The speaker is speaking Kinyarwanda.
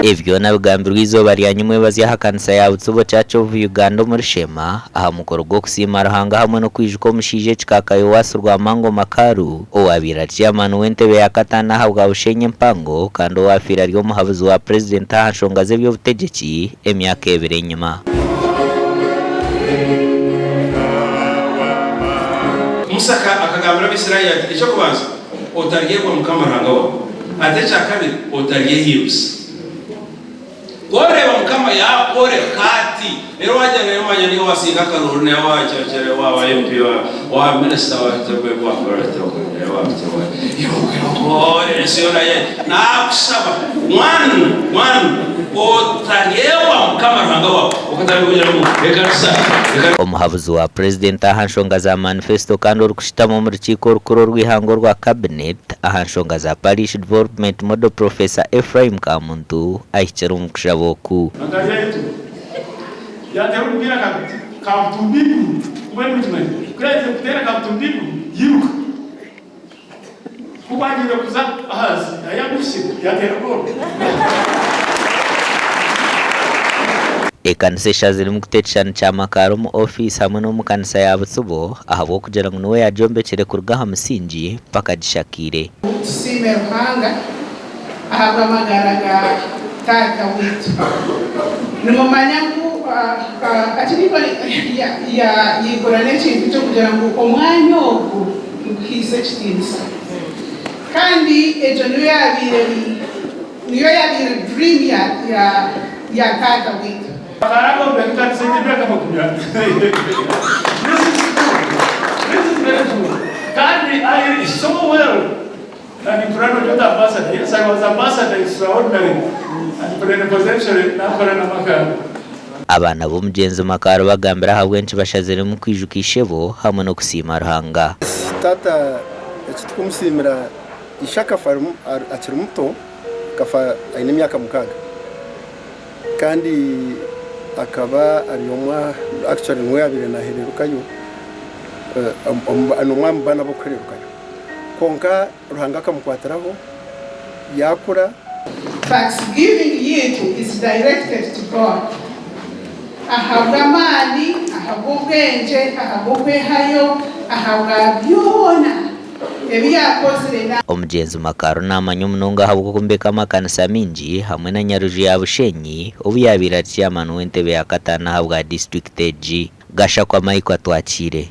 Ivyo nabigambirwa izoba rya nyuma bazyahakanisa ya Butsubo Church Uganda muri Sheema aha mukoro go kusima Ruhanga hamwe no kwijuko mushije kikakayo wasurwa mango makaru owabira chairman w'entebe ya katana habwa bushenye mpango kandi wafira ryo muhabuzi wa president ahashongaze byo butegeki emyaka ebere nyuma. Musaka akagambira Bisirayeli ati icyo kubanza otaryehimbisa mukamaranga wa atecha kabiri otaryehimbisa goreba mukama ya kore kati rero wajya rero manya ni wasinga karuru ne wacecere wa MP wa minister wa tebe wa korete wa tebe yo sio ye na kusaba one otaryehimbisa mukamaranga wa ukatabikuja mu ekarisa omuhabuzi wa president ahanshonga za manifesto kandi urukushitamo mu rukiko rukuru rw'ihango rwa cabinet ahanshonga za parish development model professor Ephraim Kamuntu ahichera umukishaboku yaterubira kabutumbiku mwemujimwe kweze kutera kabutumbiku yiruka kubanyire kuza ahazi ayagushye yaterako ekanisa eshaziri mu kuteteshana cyamakaro mu office hamwe no mu kanisa ya Butsubo ahabo kugira ngo niwe yajombekere kurgaha musingi paka gishakire tusime Ruhanga ahabwa magaraga tata witu numanyangu atinipa ya yigora n'ekintu cyo kugira ngo omwanya ogu nkise kitinisa kandi ejo niyo yabire dream ya tata witu. This is very true. God, I so well. And in front of the ambassador, yes, I was ambassador extraordinary. And plenipotentiary, Nakoranamaka. Abana b'umugenzi makaro bagambira habwenshi bashazire mu kwijukishebo hamwe no kusima Ruhanga. Tata ekitumusimira ishaka farmu akiri muto kafa aine myaka mukaga. Kandi akaba ariyomwa actually nwe yabire nahererukayo anumwa mbana bokererukayo konka Ruhanga kamukwataraho yakura. Thanksgiving yetu is directed to God. Ahabwa mali, ahabwa ubwenge, ahabwa kwehayo, ahabwa byona omugenzi makaro namanyo munonga habwo kumbeka amakanisa mingi hamwe na nyaruji ya Bushenyi ubu yabira chairman w'entebe ya katana habwa district G gasha kwa maiko atwakire.